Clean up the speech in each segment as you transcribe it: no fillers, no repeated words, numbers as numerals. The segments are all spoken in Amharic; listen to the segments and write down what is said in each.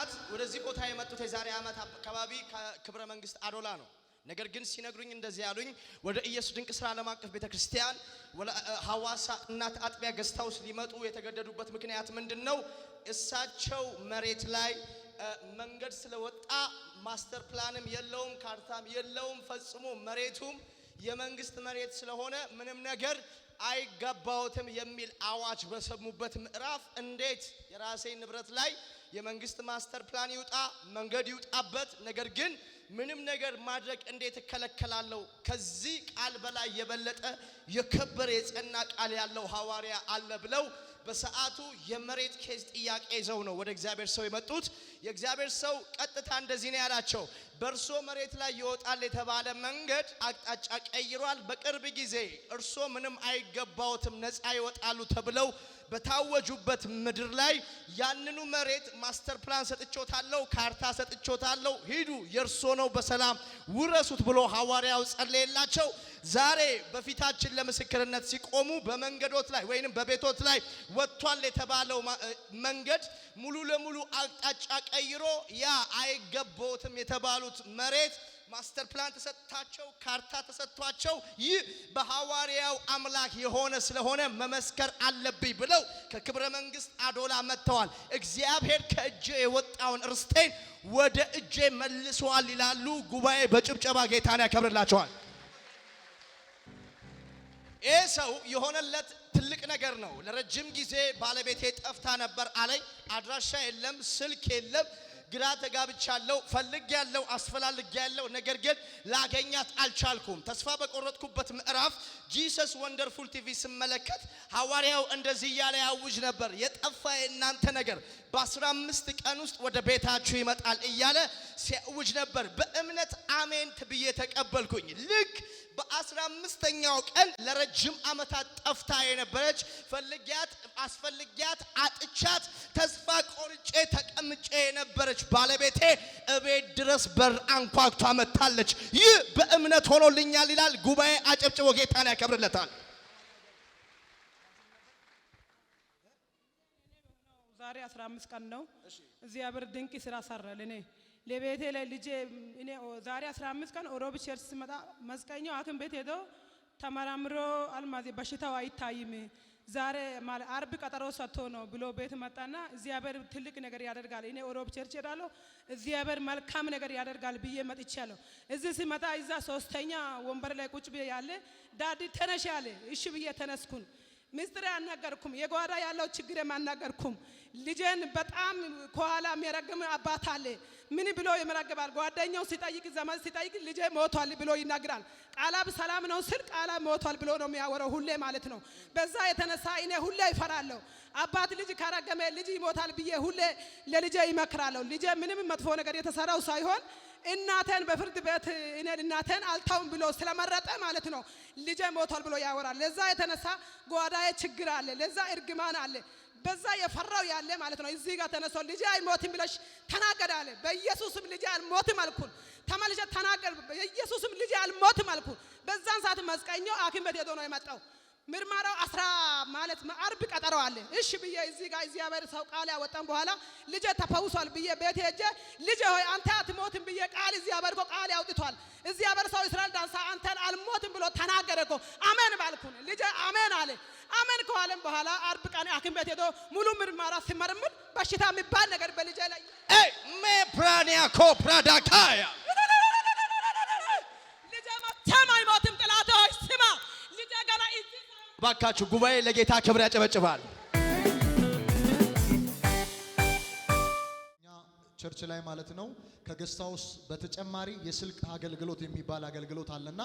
ካህናት ወደዚህ ቦታ የመጡት የዛሬ ዓመት አካባቢ ከክብረ መንግስት አዶላ ነው። ነገር ግን ሲነግሩኝ እንደዚህ ያሉኝ ወደ ኢየሱስ ድንቅ ስራ ዓለም አቀፍ ቤተክርስቲያን ሐዋሳ እናት አጥቢያ ገስታውስ ሊመጡ የተገደዱበት ምክንያት ምንድነው? እሳቸው መሬት ላይ መንገድ ስለወጣ ማስተር ፕላንም የለውም ካርታም የለውም ፈጽሞ መሬቱም የመንግስት መሬት ስለሆነ ምንም ነገር አይገባውትም የሚል አዋጅ በሰሙበት ምዕራፍ እንዴት የራሴ ንብረት ላይ የመንግስት ማስተር ፕላን ይውጣ መንገድ ይውጣበት ነገር ግን ምንም ነገር ማድረግ እንዴት እከለከላለሁ? ከዚህ ቃል በላይ የበለጠ የከበረ የጸና ቃል ያለው ሐዋርያ አለ ብለው በሰዓቱ የመሬት ኬዝ ጥያቄ ይዘው ነው ወደ እግዚአብሔር ሰው የመጡት። የእግዚአብሔር ሰው ቀጥታ እንደዚህ ነው ያላቸው፣ በእርሶ መሬት ላይ ይወጣል የተባለ መንገድ አቅጣጫ ቀይሯል። በቅርብ ጊዜ እርሶ ምንም አይገባውትም ነፃ ይወጣሉ ተብለው በታወጁበት ምድር ላይ ያንኑ መሬት ማስተር ፕላን ሰጥቾታለሁ፣ ካርታ ሰጥቾታለሁ፣ ሂዱ የርሶ ነው በሰላም ውረሱት ብሎ ሐዋርያው ጸለየላቸው። ዛሬ በፊታችን ለምስክርነት ሲቆሙ በመንገዶት ላይ ወይንም በቤቶት ላይ ወጥቷል የተባለው መንገድ ሙሉ ለሙሉ አቅጣጫ ቀይሮ ያ አይገባውትም የተባሉት መሬት ማስተር ፕላን ተሰጥታቸው ካርታ ተሰጥቷቸው ይህ በሐዋርያው አምላክ የሆነ ስለሆነ መመስከር አለብኝ ብለው ከክብረ መንግስት አዶላ መጥተዋል። እግዚአብሔር ከእጄ የወጣውን ርስቴን ወደ እጄ መልሷል ይላሉ። ጉባኤ በጭብጨባ ጌታን ያከብርላቸዋል። ይህ ሰው የሆነለት ትልቅ ነገር ነው። ለረጅም ጊዜ ባለቤቴ ጠፍታ ነበር አለኝ። አድራሻ የለም፣ ስልክ የለም፣ ግራ ተጋብቻለሁ፣ ፈልጌያለሁ፣ አስፈላልጌያለሁ፣ ነገር ግን ላገኛት አልቻልኩም። ተስፋ በቆረጥኩበት ምዕራፍ ጂሰስ ወንደርፉል ቲቪ ስመለከት ሐዋርያው እንደዚህ ያለ ያውጅ ነበር፣ የጠፋ የእናንተ ነገር በ15 ቀን ውስጥ ወደ ቤታችሁ ይመጣል እያለ ሲያውጅ ነበር። በእምነት አሜን ብዬ ተቀበልኩኝ። ልክ በ15ኛው ቀን ለረጅም ዓመታት ጠፍታ የነበረች ፈልጊያት አስፈልጊያት አጥቻት ተስፋ ቆርጬ ተቀምጬ የነበረች ባለቤቴ እቤት ድረስ በር አንኳኩታ መጣለች። ይህ በእምነት ሆኖልኛል ይላል። ጉባኤ አጨብጭቦ ጌታን ያከብርለታል። ዛሬ 15 ቀን ነው እግዚአብሔር ድንቅ ስራ ሰራል። እኔ ለቤቴ ላይ ልጄ እኔ ዛሬ 15 ቀን ኦሮብ ቸርች ሲመጣ መስቀኛው ሐኪም ቤት ሄዶ ተመራምሮ አልማዝ በሽታው አይታይም ዛሬ ማለት አርብ ቀጠሮ ሰጥቶ ነው ብሎ ቤት መጣና እግዚአብሔር ትልቅ ነገር ያደርጋል። እኔ ኦሮብ ቸርች ሄዳለሁ እግዚአብሔር መልካም ነገር ያደርጋል ብዬ መጥቻለሁ። እዚህ ሲመጣ እዛ ሶስተኛ ወንበር ላይ ቁጭ ብዬ ያለ ዳዲ ተነሽ ያለ እሺ ብዬ ተነስኩኝ። ሚስጥር አናገርኩም፣ የጓዳ ያለው ችግር ማናገርኩም። ልጄን በጣም ከኋላ የሚረግም አባት አለ። ምን ብሎ ይመረግባል? ጓደኛው ሲጠይቅ ዘመን ሲጠይቅ ልጄ ሞቷል ብሎ ይናገራል። ቃላብ ሰላም ነው ስል ቃላብ ሞቷል ብሎ ነው የሚያወራው ሁሌ ማለት ነው። በዛ የተነሳ እኔ ሁሌ ይፈራለሁ። አባት ልጅ ካረገመ ልጅ ይሞታል ብዬ ሁሌ ለልጄ ይመክራለሁ። ልጄ ምንም መጥፎ ነገር የተሰራው ሳይሆን እናቴን በፍርድ ቤት እኔ እናቴን አልታውም ብሎ ስለመረጠ ማለት ነው ልጄ ሞቷል ብሎ ያወራል። ለዛ የተነሳ ጓዳዬ ችግር አለ፣ ለዛ እርግማን አለ፣ በዛ የፈራው ያለ ማለት ነው። እዚህ ጋር ተነሶ ልጄ አይሞትም ብለሽ ተናገር አለ። በኢየሱስም ልጄ አልሞትም አልኩኝ። ተመልሼ ተናገር፣ በኢየሱስም ልጄ አልሞትም አልኩኝ። በዛን ሰዓት መስቀኛው ሐኪም ቤት ሄዶ ነው የመጣው። ምርመራው 10 ማለት አርብ ቀጠሮ አለ። እሺ ብዬ እዚህ ጋር እግዚአብሔር ሰው ቃል ያወጣን በኋላ ልጄ ተፈውሷል ብዬ ቤት ሄጄ ልጄ ሆይ አንተ አትሞትም ብዬ ቃል እግዚአብሔር እኮ ቃል ያውጥቷል። እግዚአብሔር ሰው እስራኤል ዳንሳ አንተን አልሞትም ብሎ ተናገረ እኮ። አሜን ባልኩኝ ልጄ አሜን አለ። አሜን ከዋለም በኋላ አርብ ቀን ሐኪም ቤት ሄዶ ሙሉ ምርመራ ሲመረምር በሽታ የሚባል ነገር በልጄ ላይ ሜፕራኒያ ኮፕራዳካያ ልጄ መቼም አይሞትም። ጥላት ሆይ ስማ ልጄ ገና ባካችሁ ጉባኤ ለጌታ ክብር ያጨበጭባል። ቸርች ላይ ማለት ነው ከገስታውስ በተጨማሪ የስልክ አገልግሎት የሚባል አገልግሎት አለና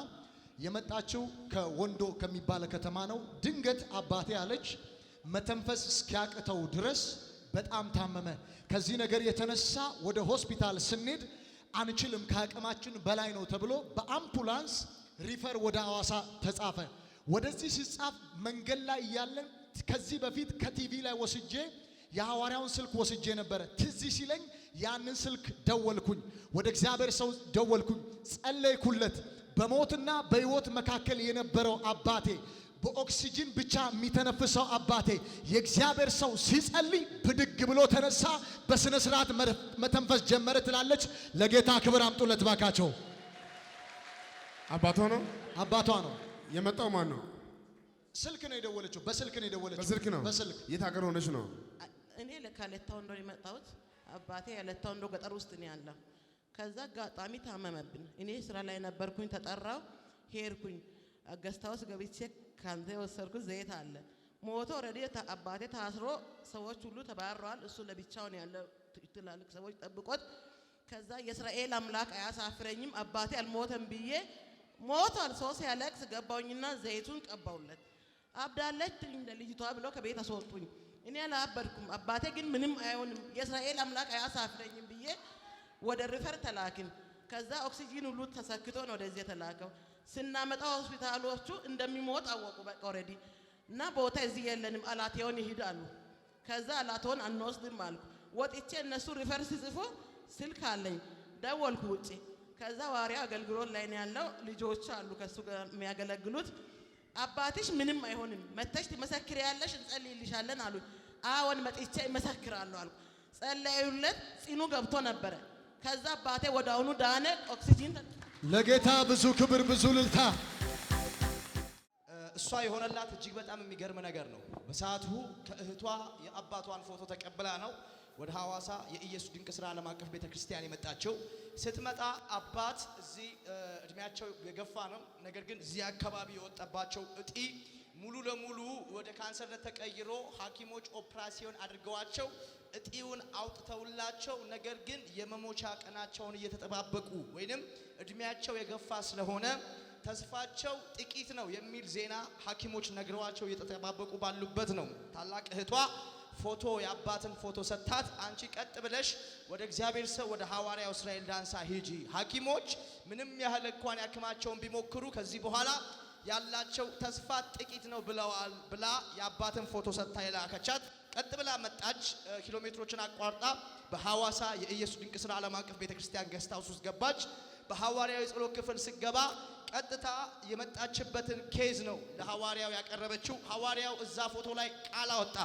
የመጣችው ከወንዶ ከሚባል ከተማ ነው። ድንገት አባቴ አለች መተንፈስ እስኪያቅተው ድረስ በጣም ታመመ። ከዚህ ነገር የተነሳ ወደ ሆስፒታል ስንሄድ አንችልም ከአቅማችን በላይ ነው ተብሎ በአምቡላንስ ሪፈር ወደ ሐዋሳ ተጻፈ። ወደዚህ ሲጻፍ መንገድ ላይ ያለን ከዚህ በፊት ከቲቪ ላይ ወስጄ የሐዋርያውን ስልክ ወስጄ ነበር። ትዝ ሲለኝ ያንን ስልክ ደወልኩኝ፣ ወደ እግዚአብሔር ሰው ደወልኩኝ፣ ጸለይኩለት። በሞትና በሕይወት መካከል የነበረው አባቴ በኦክሲጅን ብቻ የሚተነፍሰው አባቴ የእግዚአብሔር ሰው ሲጸልይ ብድግ ብሎ ተነሳ፣ በስነ ስርዓት መተንፈስ ጀመረ ትላለች። ለጌታ ክብር አምጡለት ባካቸው። አባቷ ነው አባቷ ነው። የመጣው ማን ነው? ስልክ ነው የደወለችው። በስልክ ነው የደወለችው። በስልክ ነው። በስልክ የት ሀገር ሆነች ነው? እኔ ለካለታ ወንዶ የመጣሁት አባቴ ያለታ ወንዶ ገጠር ውስጥ ነው ያለው። ከዛ አጋጣሚ ታመመብን። እኔ ስራ ላይ ነበርኩኝ። ተጠራው ሄድኩኝ። ገስታውስ ገብቼ ካንተ የወሰድኩት ዘይት አለ ሞቶ ኦልሬዲ አባቴ ታስሮ ሰዎች ሁሉ ተባረዋል። እሱ ለብቻው ነው ያለው። ትላልቅ ሰዎች ጠብቆት። ከዛ የእስራኤል አምላክ አያሳፍረኝም አባቴ አልሞተም ብዬ ሞቷል ሰው ሲያለቅስ ገባውኝና ዘይቱን ቀባውለት። አብዳለች ልጅቷ ብሎ ከቤት አስወጡኝ። እኔ አላበድኩም። አባቴ ግን ምንም አይሆንም የእስራኤል አምላክ አያሳፍረኝም ብዬ ወደ ሪፈር ተላክን። ከዛ ኦክሲጂን ሁሉ ተሰክቶ ነው ወደዚህ የተላከው። ስናመጣው ሆስፒታሎቹ እንደሚሞት አወቁ። በቃ ኦሬዲ እና ቦታ እዚህ የለንም አላቴውን ይሄድ አሉ። ከዛ አላቴውን አንወስድም አልኩ። ወጥቼ እነሱ ሪፈር ሲጽፉ ስልክ አለኝ ደወልኩ ውጪ። ከዛ ዋሪያ አገልግሎት ላይ ነው ያለው። ልጆች አሉ ከሱ ጋር የሚያገለግሉት። አባትሽ ምንም አይሆንም መተሽ ትመሰክሪያለሽ እንጸልይልሻለን አሉ። አዎን መጥቼ እመሰክራለሁ አልኩ። ጸለዩለት። ጽኑ ገብቶ ነበረ። ከዛ አባቴ ወዳውኑ ዳነ። ኦክሲጂን ለጌታ ብዙ ክብር ብዙ ልልታ። እሷ የሆነላት እጅግ በጣም የሚገርም ነገር ነው። በሰዓቱ ከእህቷ የአባቷን ፎቶ ተቀብላ ነው ወደ ሐዋሳ የኢየሱስ ድንቅ ሥራ ዓለም አቀፍ ቤተክርስቲያን የመጣቸው። ስትመጣ አባት እዚህ እድሜያቸው የገፋ ነው። ነገር ግን እዚህ አካባቢ የወጣባቸው እጢ ሙሉ ለሙሉ ወደ ካንሰርነት ተቀይሮ ሐኪሞች ኦፕራሲዮን አድርገዋቸው እጢውን አውጥተውላቸው፣ ነገር ግን የመሞቻ ቀናቸውን እየተጠባበቁ ወይንም እድሜያቸው የገፋ ስለሆነ ተስፋቸው ጥቂት ነው የሚል ዜና ሐኪሞች ነግረዋቸው እየተጠባበቁ ባሉበት ነው ታላቅ እህቷ ፎቶ የአባትን ፎቶ ሰጥታት አንቺ ቀጥ ብለሽ ወደ እግዚአብሔር ሰው ወደ ሐዋርያው እስራኤል ዳንሳ ሂጂ፣ ሐኪሞች ምንም ያህል እንኳን ያክማቸውን ቢሞክሩ ከዚህ በኋላ ያላቸው ተስፋ ጥቂት ነው ብለዋል ብላ የአባትን ፎቶ ሰጥታ የላከቻት። ቀጥ ብላ መጣች። ኪሎ ሜትሮችን አቋርጣ በሐዋሳ የኢየሱስ ድንቅ ሥራ ዓለም አቀፍ ቤተክርስቲያን ገስት ሃውስ ውስጥ ገባች። በሐዋርያው የጸሎት ክፍል ስገባ ቀጥታ የመጣችበትን ኬዝ ነው ለሐዋርያው ያቀረበችው። ሐዋርያው እዛ ፎቶ ላይ ቃል አወጣ።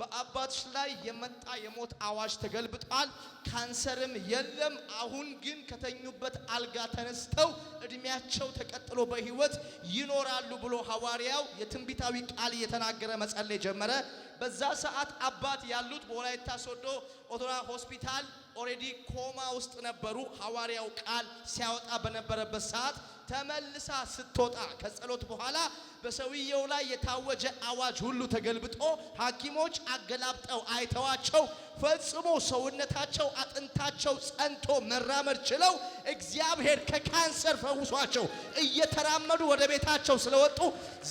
በአባትሽ ላይ የመጣ የሞት አዋጅ ተገልብጧል፣ ካንሰርም የለም። አሁን ግን ከተኙበት አልጋ ተነስተው እድሜያቸው ተቀጥሎ በህይወት ይኖራሉ ብሎ ሐዋርያው የትንቢታዊ ቃል እየተናገረ መጸለይ ጀመረ። በዛ ሰዓት አባት ያሉት በወላይታ ሶዶ ኦቶራ ሆስፒታል ኦሬዲ ኮማ ውስጥ ነበሩ። ሐዋርያው ቃል ሲያወጣ በነበረበት ሰዓት ተመልሳ ስትወጣ ከጸሎት በኋላ በሰውየው ላይ የታወጀ አዋጅ ሁሉ ተገልብጦ ሐኪሞች አገላብጠው አይተዋቸው ፈጽሞ ሰውነታቸው አጥንታቸው ጸንቶ መራመድ ችለው እግዚአብሔር ከካንሰር ፈውሷቸው እየተራመዱ ወደ ቤታቸው ስለወጡ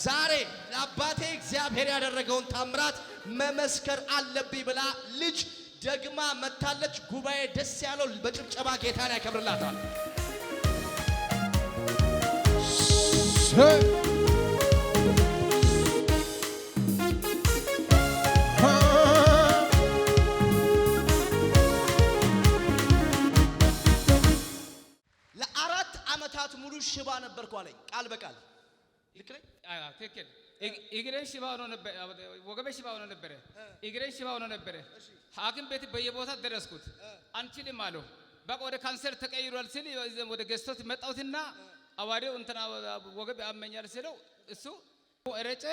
ዛሬ ለአባቴ እግዚአብሔር ያደረገውን ታምራት መመስከር አለብኝ ብላ ልጅ ደግማ መታለች። ጉባኤ ደስ ያለው በጭብጨባ ጌታን ያከብርላታል። ለአራት ዓመታት ሙሉ ሽባ ነበርኩ አለኝ ቃል በቃል። ልክ ነኝ? አዎ ትክክል። እግሬን ሽባ ሆኖ ነበር፣ ወገቤ ሽባ ሆኖ ነበር፣ እግሬን ሽባ ሆኖ ነበር። ሐኪም ቤት በየቦታ ደረስኩት። አንችልም አለው። በቃ ወደ ካንሰር ተቀይሯል ሲል ወደ ገዝቶት መጣሁትና አዋሪው እንትና ወገብ ያመኛል ሲለው እሱ እረጨ፣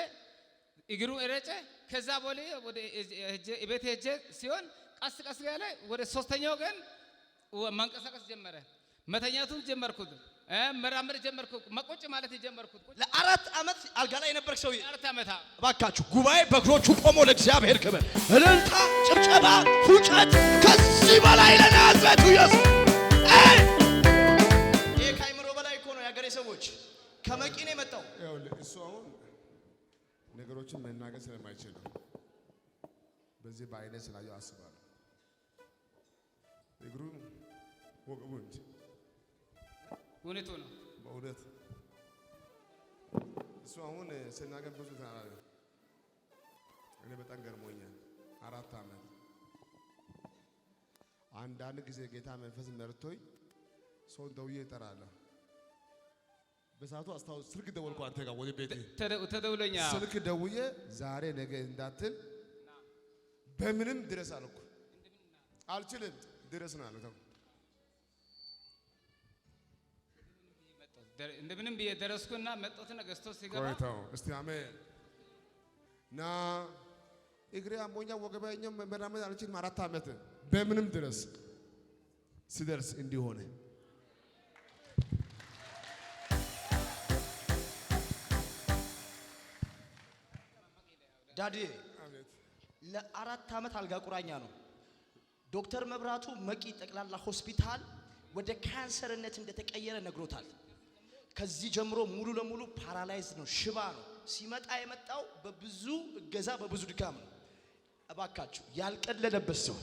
እግሩ እረጨ። ከዛ በኋላ ወደ ቤት ሄጄ ሲሆን ቀስ ቀስ ያለ ወደ ሶስተኛው ቀን ማንቀሳቀስ ጀመረ። መተኛቱን ጀመርኩት፣ መራመድ ጀመርኩት፣ መቆጭ ማለት ጀመርኩት። ለአራት ዓመት አልጋ ላይ የነበርክ ሰውዬ አራት ዓመት እባካችሁ ጉባኤ በእግሮቹ ቆሞ ለእግዚአብሔር ክብር፣ እልልታ፣ ጭብጨባ፣ ፉጨት ከዚህ በላይ ለናዝሬቱ ኢየሱስ። ይሄ ከአይምሮ በላይ እኮ ነው። የአገሬ ሰዎች ከመቂ ነው የመጣው። እሱ አሁን ነገሮችን መናገር ስለማይችል በዚህ በአይነት ስላየው አስባለሁ። እግሩ ወገቡ እንጂ እውነቱ ነው። በእውነት እሱ አሁን ስናገር ብዙ ተናገረ። እኔ በጣም ገርሞኛል። 4 ዓመት አንዳንድ ጊዜ ጌታ መንፈስ መርቶኝ ሰው ደውዬ እጠራለሁ። በሰዓቱ አስታውስ። ስልክ ደወልኩ አንተ ጋር ወደ ቤቴ ተደውሎኛ ስልክ ደውዬ ዛሬ ነገ እንዳትል በምንም ድረስ አልኩ። አልችልም ድረስ ነው አለው። እንደምንም ብዬ ደረስኩና መጣሁትና ገዝቶ ሲገባ ቆይተው እስቲ አሜን ና እግሬ አሞኛ ወገባኛው መራመድ አልችልም 4 ዓመት በምንም ድረስ ሲደርስ እንዲሆነ ዳዲ ለ4 ዓመት አልጋ ቁራኛ ነው። ዶክተር መብራቱ መቂ ጠቅላላ ሆስፒታል ወደ ካንሰርነት እንደተቀየረ ነግሮታል። ከዚህ ጀምሮ ሙሉ ለሙሉ ፓራላይዝ ነው፣ ሽባ ነው። ሲመጣ የመጣው በብዙ እገዛ በብዙ ድካም ነው። እባካችሁ ያልቀለለበት ሰው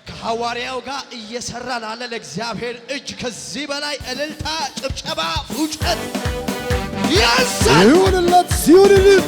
ከሐዋርያው ጋር እየሰራ ላለ ለእግዚአብሔር እጅ ከዚህ በላይ እልልታ፣ ጭብጨባ፣ ፉጨት ይሁንለት ይሁንልን።